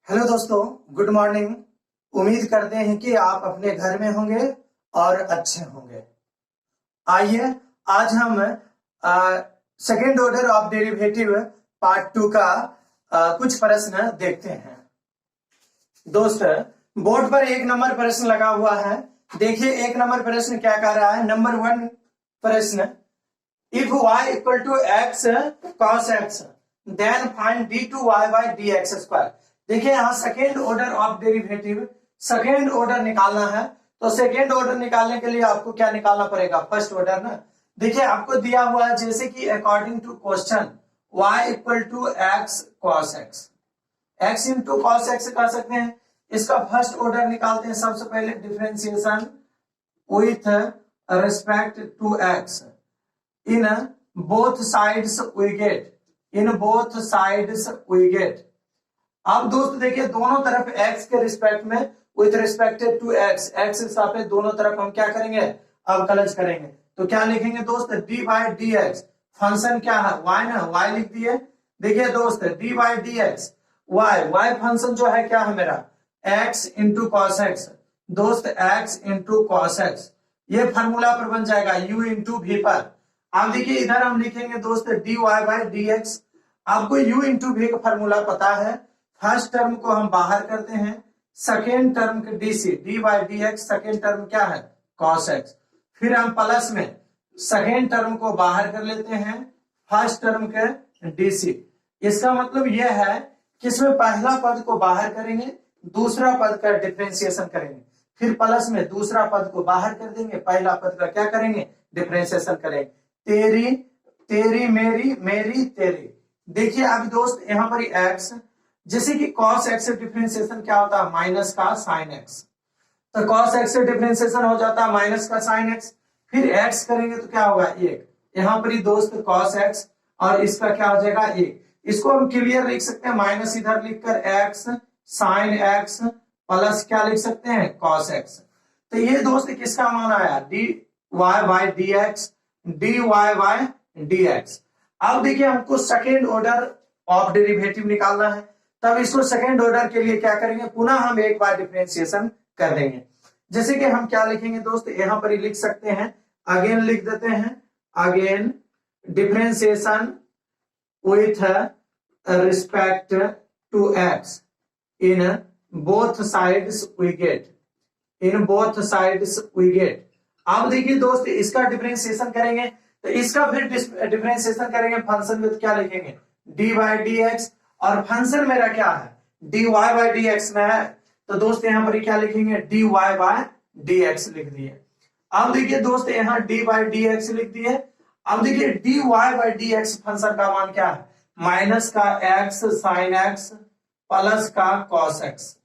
Hello दोस्तों, good morning. उम्मीद करते हैं कि आप अपने घर में होंगे और अच्छे होंगे। आइए आज हम second order of derivative part 2 का कुछ प्रश्न देखते हैं। दोस्त, बोर्ड पर एक नंबर प्रश्न लगा हुआ है। देखिए एक नंबर प्रश्न क्या कह रहा है। नंबर 1 प्रश्न, if y equal to x cos x then find d2y by dx square. देखिए यहाँ second order of derivative second order निकालना है। तो सेकेंड ऑर्डर निकालने के लिए आपको क्या निकालना पड़ेगा? फर्स्ट ऑर्डर ना। देखिए आपको दिया हुआ है जैसे कि according to question y equal to x cos x, x into cos x कर सकते हैं। इसका फर्स्ट ऑर्डर निकालते हैं। सबसे पहले differentiation with respect to x in both sides we get, in both sides we get. अब दोस्त देखिए दोनों तरफ x के रिस्पेक्ट में with respected to x, x के सापेक्ष दोनों तरफ हम क्या करेंगे? अवकलज करेंगे। तो क्या लिखेंगे दोस्त? D by d x. Function क्या है? y ना, y लिख दिए। देखिए दोस्त d by d x y function जो है क्या है मेरा? x into cos x. दोस्त x इंटू कॉस एक्स ये फॉर्मूला पर बन जाएगा u इंटू v पर। अब देखिए इधर हम लिखेंगे दोस्त d y by d x. आपको u इंटू v का फॉर्मूला पता है। फर्स्ट टर्म को हम बाहर करते हैं, सेकेंड टर्म के डीसी d by d x, second term क्या है? Cos x. फिर हम प्लस में सेकेंड टर्म को बाहर कर लेते हैं, फर्स्ट टर्म के डीसी। इसका मतलब यह है कि इसमें पहला पद को बाहर करेंगे, दूसरा पद का डिफरेंशिएशन करेंगे, फिर प्लस में दूसरा पद को बाहर कर देंगे, पहला पद का क्या करेंगे? डिफरेंशिएशन करेंगे। तेरी तेरी मेरी मेरी तेरी। देखिए अब दोस्त यहाँ पर एक्स, जैसे कि cos x से डिफरेंशिएशन क्या होता है? माइनस का साइन x। तो cos x से डिफरेंशिएशन हो जाता है माइनस का साइन x। फिर x करेंगे तो क्या होगा? एक। यहाँ पर ही दोस्त cos x और इसका क्या हो जाएगा? एक। इसको हम क्लियर लिख सकते हैं, माइनस इधर लिखकर x साइन x प्लस क्या लिख सकते हैं? cos x। तो ये दोस्त किसका मान आया? D y by d x, d y by d x. अब देखिए हमको सेकेंड ऑर्डर ऑफ डेरिवेटिव निकालना है। तब इसको सेकेंड ऑर्डर के लिए क्या करेंगे? पुनः हम एक बार डिफरेंशिएशन कर देंगे। जैसे कि हम क्या लिखेंगे दोस्त? यहां पर ही लिख सकते हैं, अगेन लिख देते हैं, again differentiation with respect to x in both sides we get, in both sides we get. अब देखिए दोस्त इसका डिफरेंशिएशन करेंगे तो इसका फिर डिफरेंशिएशन करेंगे फंक्शन में, तो क्या लिखेंगे? D by d x. और फंक्शन मेरा क्या है? D y by d x में है। तो दोस्त यहां पर क्या लिखेंगे? D y by d x लिख दिए। अब देखिए दोस्त यहां डी बाई डी एक्स लिख दिए। अब देखिए d y by d x function का मान क्या है? माइनस का एक्स साइन एक्स प्लस का कॉस एक्स।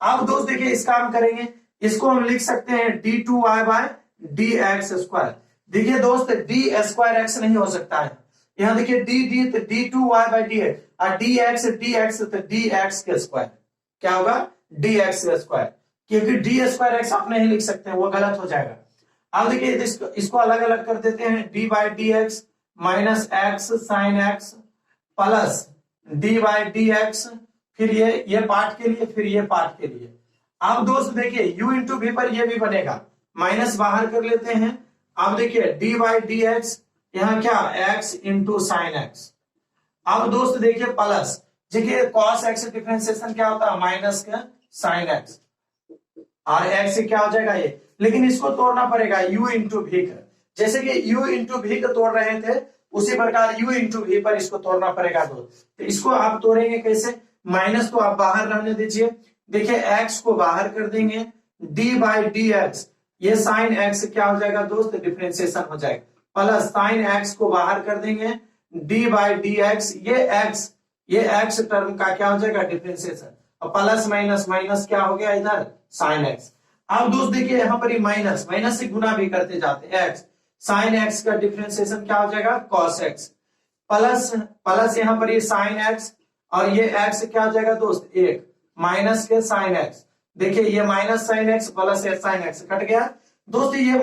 अब दोस्त देखिए इस काम करेंगे, इसको हम लिख सकते हैं d two y by d x square. देखिए दोस्त डी स्क्वायर एक्स नहीं हो सकता है। यहां देखिए डी तो d two y by d x, और डी एक्स तो डी एक्स के स्क्वायर। क्या होगा? डी एक्स के स्क्वायर। क्योंकि डी स्क्वायर एक्स आप नहीं लिख सकते, वो गलत हो जाएगा। अब देखिए इसको अलग अलग कर देते हैं, D by d x minus x sine x plus D by d x, फिर ये पार्ट के लिए, फिर ये पार्ट के लिए। अब दोस्त देखिए u इंटू v पर ये भी बनेगा, माइनस बाहर कर लेते हैं। अब देखिए डी बाई डी एक्स, यहाँ क्या? x into sine x. अब दोस्त देखिए प्लस, देखिए cos x डिफरेंशिएशन क्या होता है? माइनस का साइन एक्स, और x से क्या हो जाएगा ये? लेकिन इसको तोड़ना पड़ेगा u इंटू v का। जैसे कि u इंटू v को तोड़ रहे थे, उसी प्रकार u इंटू v पर इसको तोड़ना पड़ेगा। तो इसको आप तोड़ेंगे कैसे? माइनस को आप बाहर रहने दीजिए। देखिए x को बाहर कर देंगे, d बाई डी एक्स, ये साइन x क्या हो जाएगा दोस्त? डिफरेंशिएशन हो जाएगा। प्लस साइन x को बाहर कर देंगे, d बाई डी एक्स, ये x टर्म का क्या हो जाएगा? डिफरेंशिएशन। और प्लस माइनस माइनस क्या हो गया इधर? Sine x। अब दोस्त देखिए यहाँ पर माइनस माइनस से गुना भी करते जाते हैं, x साइन x का डिफरेंशिएशन क्या हो जाएगा? cos x। प्लस प्लस यहाँ पर साइन x, और ये x क्या हो जाएगा दोस्त? एक माइनस के साइन x। देखिए ये minus sine x plus sine x cut गया दोस्त। ये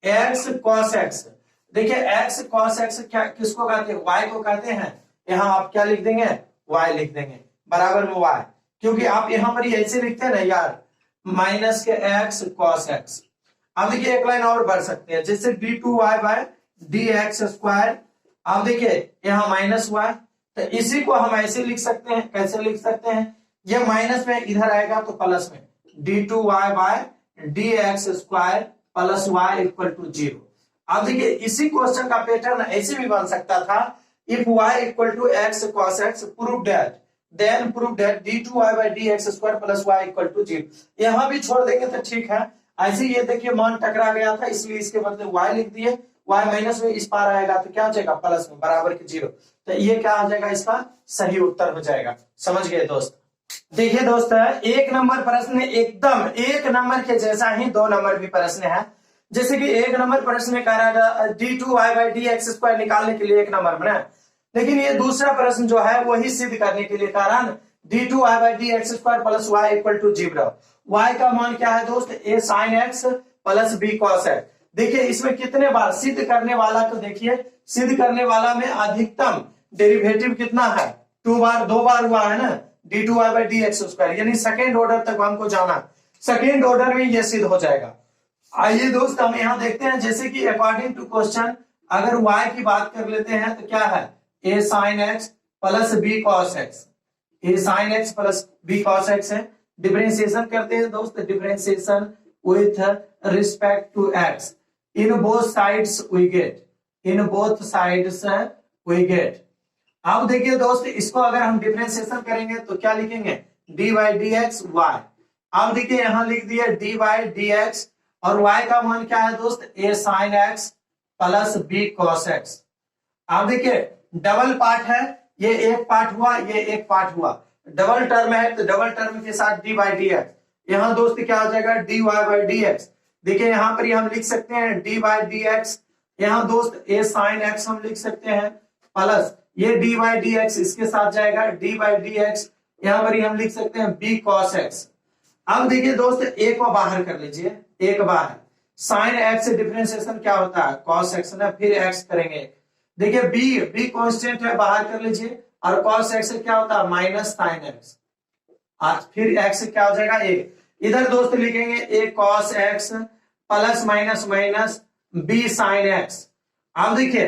x cos x, देखिए x cos x क्या किसको कहते हैं? y को कहते हैं। यहाँ आप क्या लिख देंगे? y लिख देंगे बराबर में y, क्योंकि आप यहां पर ऐसे लिखते हैं ना यार, माइनस के एक्स कॉस एक्स। अब देखिए एक लाइन और बढ़ सकते हैं, जैसे d2y by d x square. अब देखिए यहाँ माइनस हुआ है, तो इसी को हम ऐसे लिख सकते हैं, कैसे लिख सकते हैं, ये माइनस में इधर आएगा तो प्लस में d2y by d x square plus y equal to 0। अब देखिए इसी क्वेश्चन का पैटर्न ऐसे भी बन सकता था, if y equal to x cos x prove that, then prove that d2y by d x square plus y equal to 0। यहां भी छोड़ देंगे तो ठीक है। ऐसे ये देखिए मान टकरा गया था, इसलिए इसके बदले y लिख दिए, y माइनस में इस पार आएगा तो क्या हो जाएगा, प्लस में बराबर के 0। तो ये क्या आ जाएगा, इसका सही उत्तर हो जाएगा। समझ गए दोस्त। देखिए दोस्त, एक नंबर प्रश्न एकदम एक नंबर के जैसा ही 2 नंबर भी प्रश्न है। जैसे कि एक नंबर प्रश्न में कह रहा है d2y by d x square निकालने के लिए एक नंबर बना, लेकिन ये दूसरा प्रश्न जो है वही सिद्ध करने के लिए कह रहा है d2y by d x square plus y equal to 0। y का मान क्या है दोस्त, a sin x plus b cos x। देखिए इसमें कितने बार सिद्ध करने वाला, तो देखिए सिद्ध करने वाला में अधिकतम डेरिवेटिव कितना है, 2 बार हुआ है ना, d2y by d x square, यानी सेकेंड ऑर्डर तक हमको जाना, सेकेंड ऑर्डर में ये सिद्ध हो जाएगा। आइए दोस्त हम यहाँ देखते हैं, जैसे कि अकॉर्डिंग टू क्वेश्चन अगर y की बात कर लेते हैं तो क्या है, a sin x plus b cos x, a sin x plus b cos x है। डिफरेंशिएशन करते हैं दोस्त, differentiation with respect to x, in both sides we get, in both sides we get. अब देखिए दोस्त इसको अगर हम डिफरेंशिएशन करेंगे तो क्या लिखेंगे, dy dx y। अब देखिए यहां लिख दिया dy dx और y का मान क्या है दोस्त, a sin x plus b cos x। अब देखिए डबल पार्ट है, ये एक पार्ट हुआ, ये एक पार्ट हुआ, डबल टर्म है तो डबल टर्म के साथ dy dx। यहां दोस्त क्या हो जाएगा, dy बाई dx। देखिए यहां पर हम लिख सकते हैं dy dx, यहां दोस्त a sin x हम लिख सकते हैं प्लस ये dy dx इसके साथ जाएगा dy dx, यहां पर हम लिख सकते हैं b cos x। अब देखिए दोस्त एक को बाहर कर लीजिए, एक बाहर साइन एक्स से डिफरेंशिएशन क्या होता है, cos x ना, फिर x करेंगे। देखिए b कांस्टेंट है, बाहर कर लीजिए, और cos x से क्या होता है माइनस साइन एक्स, आज फिर x से क्या हो जाएगा एक, इधर दोस्त लिखेंगे a cos x plus minus minus b sine x। अब देखिए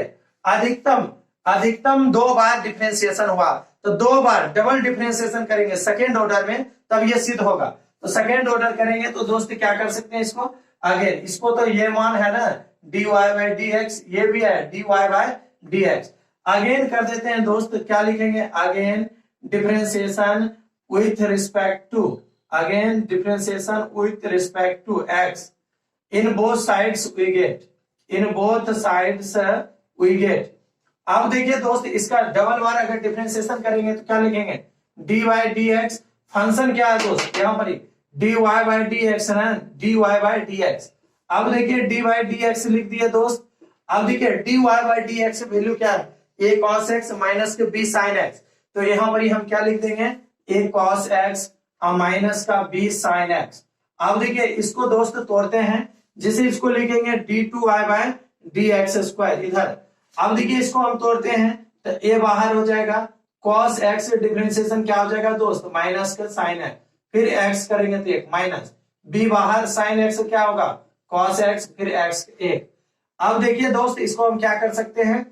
अधिकतम 2 बार डिफरेंशिएशन हुआ, तो 2 बार डबल डिफरेंशिएशन करेंगे सेकेंड ऑर्डर में, तब ये सिद्ध होगा। तो सेकेंड ऑर्डर करेंगे तो दोस्त क्या कर सकते हैं इसको, अगेन इसको तो ये मान है ना dy बाई डी एक्स, ये भी है dy by d x, again कर देते हैं दोस्त, क्या लिखेंगे, again differentiation with respect to, again differentiation with respect to x, in both sides we get, in both sides we get. अब देखिए दोस्त इसका डबल बार अगर डिफरेंशिएशन करेंगे तो क्या लिखेंगे, dy dx, फंक्शन क्या है दोस्त यहाँ पर dy बाई डी एक्स है, dy बाई डी एक्स। अब देखिए dy dx लिख दिए दोस्त। अब देखिए dy by d x value क्या है, a cos x माइनस के b sin x, तो यहाँ पर हम क्या लिख देंगे, a cos x और माइनस का b sin x। अब देखिए इसको दोस्त तोड़ते हैं, जिसे इसको लिखेंगे d2y by d x square इधर। अब देखिए इसको हम तोड़ते हैं तो a बाहर हो जाएगा, cos x डिफरेंशिएशन क्या हो जाएगा दोस्त, माइनस का साइन x, फिर x करेंगे तो एक माइनस, b बाहर साइन x क्या होगा, cos x, फिर x एक। अब देखिए दोस्त इसको हम क्या कर सकते हैं,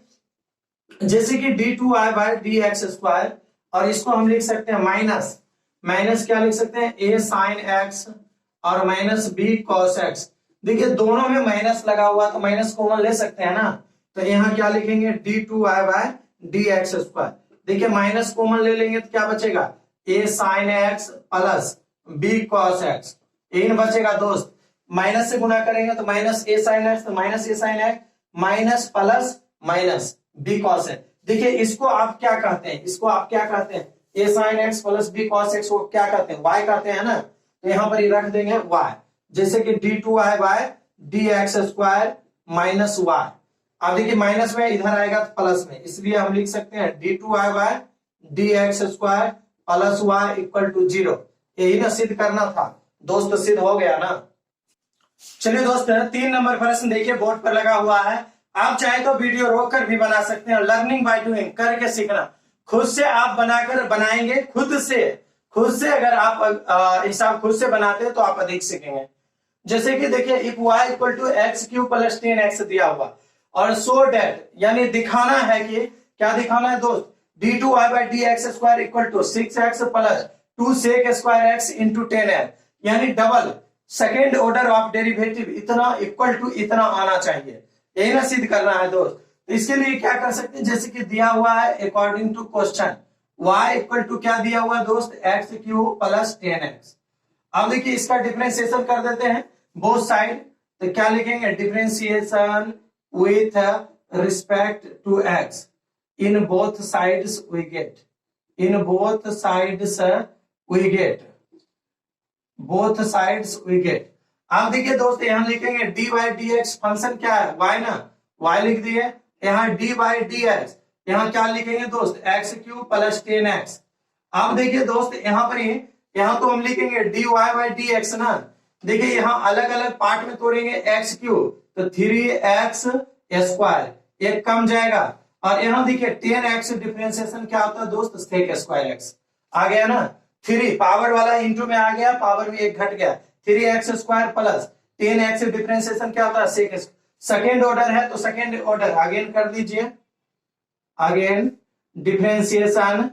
जैसे कि d2y by d x square, और इसको हम लिख सकते हैं माइनस क्या लिख सकते हैं, a sin x और माइनस b cos x। देखिए दोनों में माइनस लगा हुआ तो माइनस कॉमन ले सकते हैं ना, तो यहाँ क्या लिखेंगे d2y by d x square. देखिए माइनस कॉमन ले लेंगे तो क्या बचेगा, a sin x plus b cos x, इन बचेगा दोस्त, माइनस से गुना करेंगे तो माइनस a sin x, तो minus a sin x minus plus minus b cos x। देखिए इसको आप क्या कहते हैं, इसको आप क्या कहते हैं, a sin x plus b cos x को क्या कहते हैं, y कहते हैं ना, तो यहाँ पर रख देंगे y, जैसे कि d2y by d x square minus y। अब देखिए माइनस में इधर आएगा तो प्लस में, इसलिए हम लिख सकते हैं d2y by d x square plus y equal to 0। यही ना सिद्ध करना था दोस्त, सिद्ध हो गया ना। चलिए दोस्त 3 नंबर प्रश्न देखिए बोर्ड पर लगा हुआ है, आप चाहे तो वीडियो रोककर भी बना सकते हैं। लर्निंग बाय डूइंग, करके सीखना, खुद से आप बनाकर बनाएंगे, खुद खुद से अगर आप हिसाब खुद से बनाते हैं तो आप अधिक सीखेंगे। जैसे कि देखिए if y equal to x cube plus 10x दिया हुआ और सो डेट यानी दिखाना है कि क्या दिखाना है दोस्त, d2y by d x square equal to 6x plus 2 sec square x into 10x, यानी double second order of derivative इतना इक्वल टू इतना आना चाहिए, यही ना सिद्ध करना है दोस्त। तो इसके लिए क्या कर सकते हैं, जैसे कि दिया हुआ है according to question y equal to क्या दिया हुआ है दोस्त, एक्स क्यू प्लस 10x। अब देखिए इसका डिफरेंशिएशन कर देते हैं बोथ साइड, तो क्या लिखेंगे, differentiation with respect to x, in both sides we get, in both sides we get, both sides we get. आप देखिए दोस्त यहां लिखेंगे d by d x, function क्या है y ना, y लिख दिए, यहाँ डी बाई डी एक्स, यहाँ क्या लिखेंगे दोस्त, एक्स क्यू प्लस 10x। अब देखिए दोस्त यहाँ पर ही, यहाँ तो हम लिखेंगे d y by d x ना, देखिए यहाँ अलग अलग पार्ट में तोड़ेंगे एक्स क्यू तो 3x स्क्वायर, एक कम जाएगा, और यहाँ देखिए 10x डिफरेंशिएशन क्या होता है दोस्त, सेक स्क्वायर एक्स आ गया ना, 3 पावर वाला इंटू में आ गया, पावर में एक घट गया, 3x square plus 10x differentiation क्या होता है, सेक, सेकेंड ऑर्डर है तो सेकेंड ऑर्डर अगेन कर दीजिए, again differentiation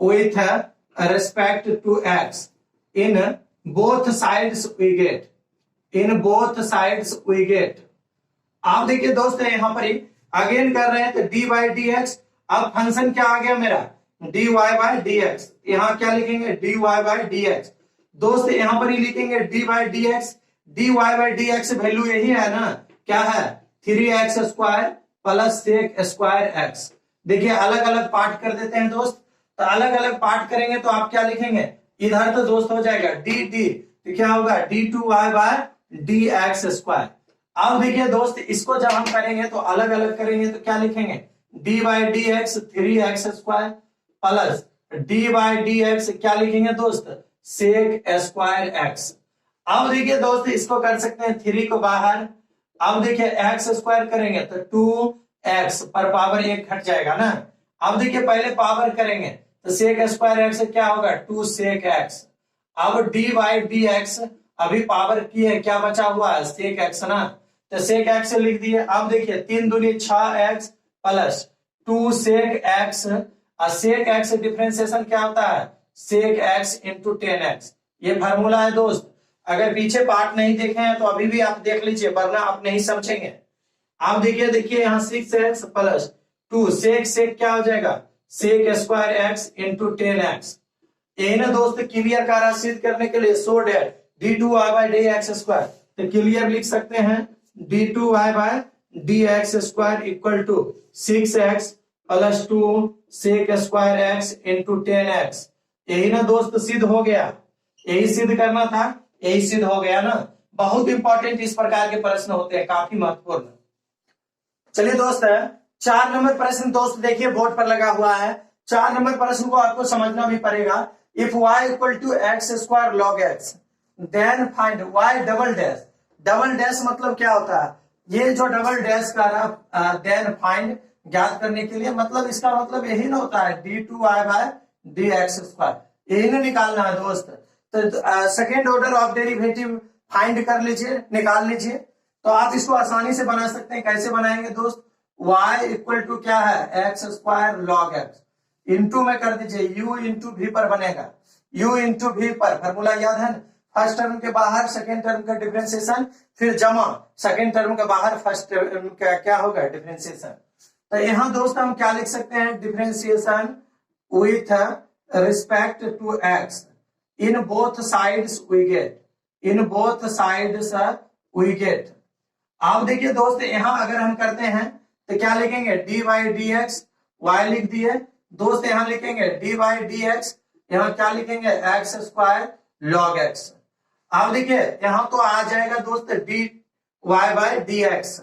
with respect to x, in both sides we get, in both sides we get। आप देखिए दोस्त यहाँ पर ही अगेन कर रहे हैं तो डी बाई डी एक्स, अब फंक्शन क्या आ गया मेरा, d y by d x, यहाँ क्या लिखेंगे d y by d x, दोस्त यहाँ पर ही लिखेंगे d by d x, d y by d x value यही है ना, क्या है 3x square plus sec square x. देखिए अलग अलग पार्ट कर देते हैं दोस्त, तो अलग अलग पार्ट करेंगे तो आप क्या लिखेंगे, इधर तो दोस्त हो जाएगा डी डी, तो क्या होगा d2y by d x square. अब देखिए दोस्त इसको जब हम करेंगे तो अलग अलग करेंगे तो क्या लिखेंगे, d by d x 3x square plus D by d x क्या लिखेंगे दोस्त, सेक स्क्वायर एक्स। अब देखिए दोस्त इसको कर सकते हैं 3 को बाहर, अब देखिए एक्स स्क्वायर करेंगे तो 2x पर पावर 1 घट जाएगा ना। अब देखिए पहले पावर करेंगे तो सेक स्क्वायर एक्स क्या होगा 2 सेक एक्स, अब डी बाई डी एक्स अभी पावर की है, क्या बचा हुआ है सेक एक्स ना, तो सेक एक्स लिख दिए। अब देखिए 3 दूनी 6x प्लस 2 सेक एक्स, और सेक एक्स डिफरेंशिएशन क्या होता है, सेक एक्स इंटू 10x, ये फार्मूला है दोस्त। अगर पीछे पार्ट नहीं देखे हैं तो अभी भी आप देख लीजिए, वरना आप नहीं समझेंगे। आप देखिए यहाँ 6x प्लस 2 सेक सेक क्या हो जाएगा, सेक स्क्वायर एक्स इंटू 10x। यही ना दोस्त क्लियर कार्य सिद्ध करने के लिए so that d2y by d x square, तो क्लियर लिख सकते हैं d2y by d x square equal to 6x plus 2 sec square x into 10x। यही ना दोस्त सिद्ध हो गया, यही सिद्ध करना था, यही सिद्ध हो गया ना। बहुत इंपॉर्टेंट इस प्रकार के प्रश्न होते हैं, काफी महत्वपूर्ण। चलिए दोस्त 4 नंबर प्रश्न दोस्त देखिए बोर्ड पर लगा हुआ है, 4 नंबर प्रश्न को आपको समझना भी पड़ेगा। If y equal to x square log x then find y double dash, double dash मतलब क्या होता है, ये जो डबल डैश का रहा देन फाइंड ज्ञात करने के लिए, मतलब इसका मतलब यही ना होता है d2y by d x square, यही ना निकालना है दोस्त। तो second order of derivative find कर लीजिए, निकाल लीजिए। तो आप इसको आसानी से बना सकते हैं, कैसे बनाएंगे दोस्त, y इक्वल टू क्या है x square log x, into में कर दीजिए u इंटू भी पर बनेगा, u इंटू भी पर, फॉर्मूला याद है ना, फर्स्ट टर्म के बाहर सेकेंड टर्म का डिफरेंशिएशन, फिर जमा सेकेंड टर्म के बाहर फर्स्ट टर्म का क्या होगा डिफरेंशिएशन। तो यहाँ दोस्त हम क्या लिख सकते हैं, differentiation with respect to x, in both sides we get, in both sides we get. आप देखिए दोस्त यहाँ अगर हम करते हैं तो क्या लिखेंगे d by d x, y लिख दिए दोस्त, यहाँ लिखेंगे डी बाई डी एक्स, यहाँ क्या लिखेंगे एक्स स्क्वायर लॉग एक्स। अब देखिए यहाँ तो आ जाएगा दोस्त d y by d x.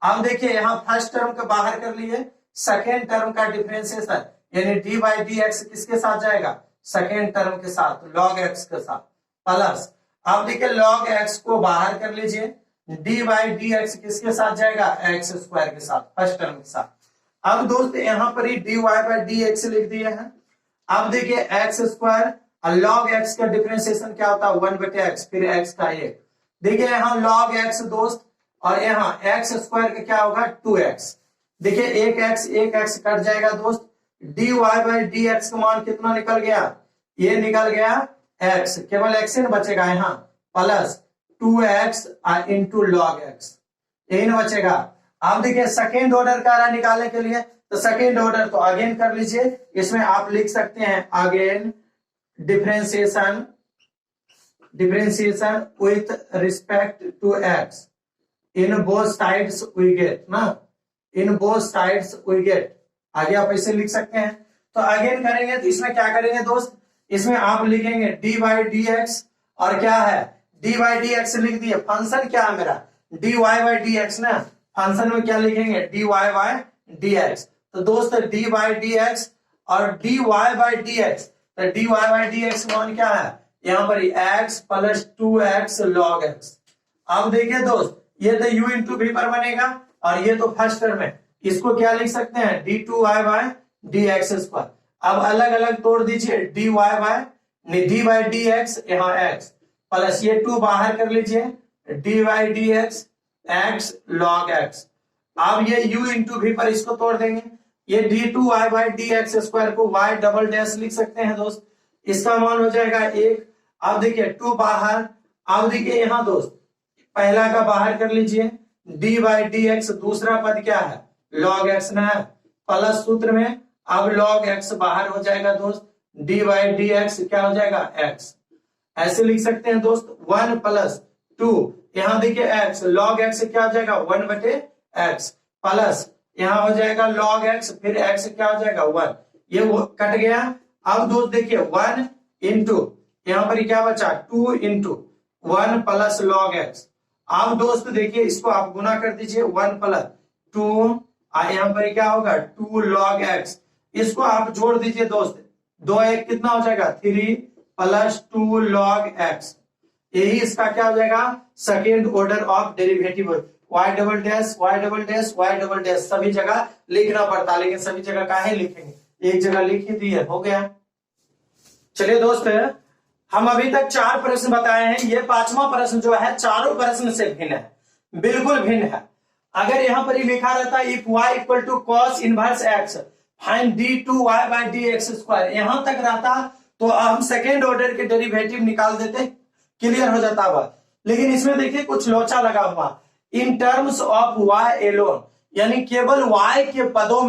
अब देखिए यहाँ फर्स्ट टर्म के बाहर कर लिए, सेकेंड टर्म का डिफरेंशिएशन यानी डी बाई डी एक्स किसके साथ जाएगा, सेकेंड टर्म के साथ लॉग एक्स के साथ, प्लस अब देखिए लॉग एक्स को बाहर कर लीजिए, डी बाई डी एक्स किसके साथ जाएगा, एक्स स्क्वायर के साथ, फर्स्ट टर्म के साथ। अब दोस्त यहाँ पर ही d y by d x लिख दिए हैं। अब देखिए एक्स स्क्वायर और लॉग एक्स का डिफरेंशिएशन क्या होता है 1/x, फिर एक्स का 1। देखिए यहाँ लॉग एक्स दोस्त और यहाँ एक्स स्क्वायर का क्या होगा 2x। देखिए एक एक्स कट जाएगा दोस्त, dy बाई डी एक्स का मान कितना निकल गया, ये निकल गया x, केवल x ही बचेगा यहाँ, plus 2x into log x, यही ना बचेगा। अब देखिए सेकेंड ऑर्डर का निकालने के लिए, तो सेकेंड ऑर्डर तो अगेन कर लीजिए, इसमें आप लिख सकते हैं again differentiation with respect to x in both sides we get ना, in both sides we get, आगे आप ऐसे लिख सकते हैं। तो अगेन करेंगे तो इसमें क्या करेंगे दोस्त, इसमें आप लिखेंगे डी बाई डी एक्स, और क्या है डी बाई डी एक्स लिख दिए, फंक्शन क्या है मेरा d y by d x ना, फंक्शन में क्या लिखेंगे d y by d x. तो दोस्त डी बाई डी एक्स और d y by d x, तो d y by d x मान क्या है यहाँ पर x plus 2x log x. अब देखिए दोस्त ये तो u इंटू वी पर बनेगा, और ये तो फर्स्ट टर्म है, इसको क्या लिख सकते हैं d two y by d x square. अब अलग अलग तोड़ दीजिए, d y by d by d x, यहाँ एक्स प्लस ये 2 बाहर कर लीजिए, d by d x x log x. अब ये u इंटू वी पर इसको तोड़ देंगे, ये d two y by d x square को y डबल डैश लिख सकते हैं दोस्त, इसका मान हो जाएगा 1। अब देखिए 2 बाहर, अब देखिए यहाँ दोस्त पहला का बाहर कर लीजिए, डी बाई डी एक्स, दूसरा पद क्या है लॉग एक्स ना, प्लस सूत्र में अब लॉग एक्स बाहर हो जाएगा दोस्त, डी बाई डी एक्स क्या हो जाएगा एक्स, ऐसे लिख सकते हैं दोस्त 1 प्लस 2, यहाँ देखिए एक्स लॉग एक्स क्या हो जाएगा 1/x, प्लस यहाँ हो जाएगा लॉग एक्स, फिर एक्स क्या हो जाएगा 1, ये वो कट गया। अब दोस्त देखिए 1 इंटू यहाँ पर क्या बचा 2 इंटू 1 प्लस लॉग एक्स। अब दोस्त देखिए इसको आप गुना कर दीजिए 1 प्लस 2, यहाँ पर क्या होगा 2 लॉग एक्स, इसको आप जोड़ दीजिए दोस्त, 2 1 कितना हो जाएगा 3 प्लस 2 लॉग एक्स, यही इसका क्या हो जाएगा second order of derivative. y double dash y double dash y double dash सभी जगह लिखना पड़ता, लेकिन सभी जगह काहे लिखेंगे, एक जगह लिख ही दिए, हो गया। चलिए दोस्त हम अभी तक 4 प्रश्न बताए हैं, ये 5वां प्रश्न जो है चारों प्रश्न से भिन्न है, बिल्कुल भिन्न है। अगर यहाँ पर ही लिखा रहता if y equal to cos inverse x find d two y by d x square, यहां तक रहता तो हम सेकेंड ऑर्डर के डेरिवेटिव निकाल देते, क्लियर हो जाता हुआ। लेकिन इसमें देखिए कुछ लोचा लगा हुआ, in terms of y alone, यानी केवल y के पदों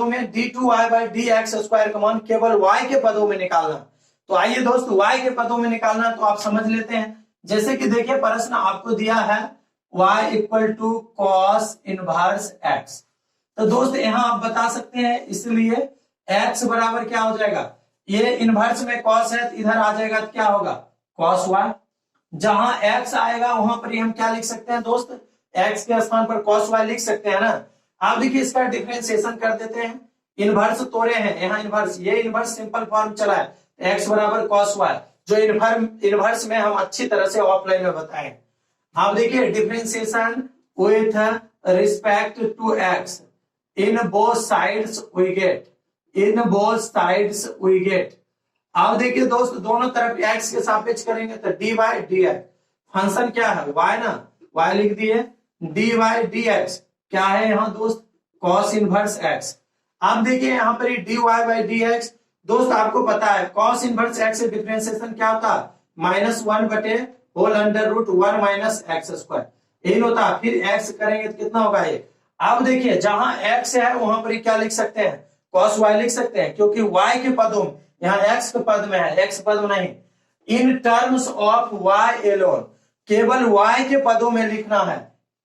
में d two y by d x square का मान केवल y के पदों में निकालना। तो आइए दोस्त y के पदों में निकालना तो आप समझ लेते हैं, जैसे कि देखिए प्रश्न आपको दिया है y equal to cos inverse x, तो दोस्त यहां आप बता सकते हैं, इसलिए x बराबर क्या हो जाएगा, ये इनवर्स में कॉस है तो इधर आ जाएगा तो क्या होगा कॉस y, जहां x आएगा वहां पर हम क्या लिख सकते हैं दोस्त, x के स्थान पर कॉस y लिख सकते हैं ना। आप देखिए इसका डिफरेंशिएशन कर देते हैं, इनवर्स तोड़े हैं यहाँ इनवर्स, ये इनवर्स सिंपल फॉर्म चला है, x बराबर कॉस y, जो इनवर्स में हम अच्छी तरह से ऑफलाइन में बताएं। आप देखिए differentiation with respect to x in both sides we get, अब देखिए दोस्त दोनों तरफ x के सापेक्ष करेंगे तो d by d x, function क्या है y ना, y लिख दिए, डी बाई डी एक्स क्या है यहाँ दोस्त कॉस इनवर्स x। अब देखिए यहाँ पर d y by d x, दोस्त आपको पता है कॉस इनवर्स x से डिफरेंशिएशन क्या होता है -1/(1 माइनस एक्स स्क्वायर), यही होता है। फिर x करेंगे तो कितना होगा ये, अब देखिए जहां x है वहां पर क्या लिख सकते हैं कॉस y लिख सकते हैं, क्योंकि y के पदों में, यहाँ x के पद में है, x पद में नहीं, in terms of y alone, केवल y के पदों में लिखना है,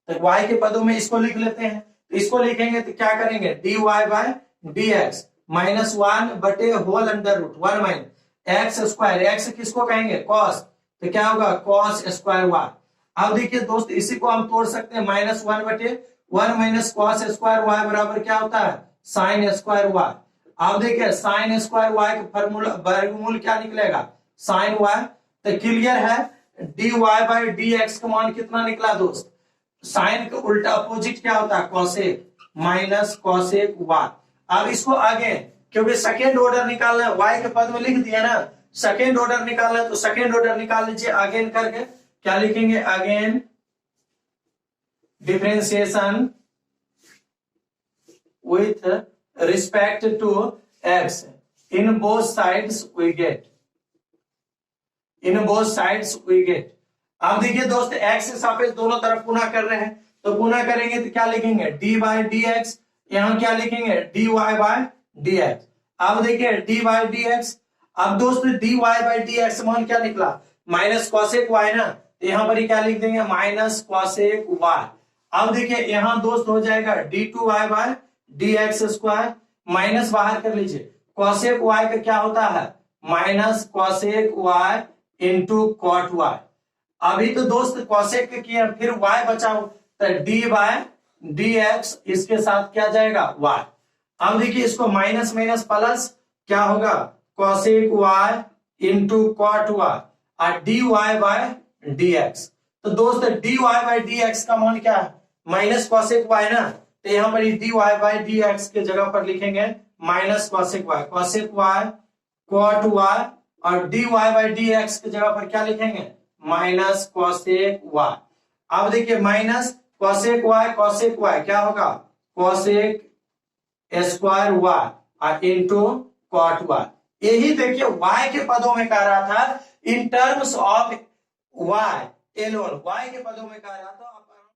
तो y के पदों में इसको लिख लेते हैं, तो इसको लिखेंगे तो क्या करेंगे d y by d x -1/((1 minus x square), x किसको कहेंगे कॉस, तो क्या होगा कॉस स्क्वायर y। अब देखिए दोस्त इसी को हम तोड़ सकते हैं, -1/(1 माइनस कॉस स्क्वायर y बराबर क्या होता है साइन स्क्वायर y। अब देखिए साइन स्क्वायर y का फॉर्मूला वर्गमूल क्या निकलेगा साइन y, तो क्लियर है d y by d x का मान कितना निकला दोस्त, साइन का उल्टा अपोजिट क्या होता है कॉसेक, माइनस कॉसेक y। अब इसको आगे क्योंकि सेकेंड ऑर्डर निकालना है, y के पद में लिख दिया ना, सेकेंड ऑर्डर निकालना है तो सेकेंड ऑर्डर निकाल लीजिए। अगेन करके क्या लिखेंगे, again differentiation with respect to x in both sides we get, in both sides we get। अब देखिए दोस्त x के सापेक्ष दोनों तरफ गुणा कर रहे हैं, तो गुणा करेंगे तो क्या लिखेंगे, d बाई डी एक्स, यहां क्या लिखेंगे, dy बाई डी एक्स। अब देखिए d बाई डी एक्स, अब दोस्त dy बाई डी एक्स मान क्या निकला, माइनस कॉसेक y ना, तो यहां पर ही क्या लिख देंगे, माइनस कॉसेक y। अब देखिए यहां दोस्त हो जाएगा d2y by d x square, minus बाहर कर लीजिए, कॉसेक y का क्या होता है, minus cosec y into cot y। अभी तो दोस्त कॉसेक के किया, फिर y बचाओ तो d बाय डी एक्स, इसके साथ क्या जाएगा y। अब देखिए इसको माइनस माइनस प्लस क्या होगा, cosec y into cot y और dy बाय डी एक्स। तो दोस्त dy बाय डी एक्स का मान क्या है, माइनस कॉसेक y ना, तो यहां पर dy बाई डी एक्स के जगह पर लिखेंगे minus cosec y, cosec y cot y, और dy बाई डी एक्स के जगह पर क्या लिखेंगे, माइनस कॉसेक y। अब देखिए माइनस कॉसेक y क्या होगा, कॉसेक स्क्वायर y और इंटू कॉट y। यही देखिए y के पदों में कह रहा था, in terms of y alone, y के पदों में कह रहा था।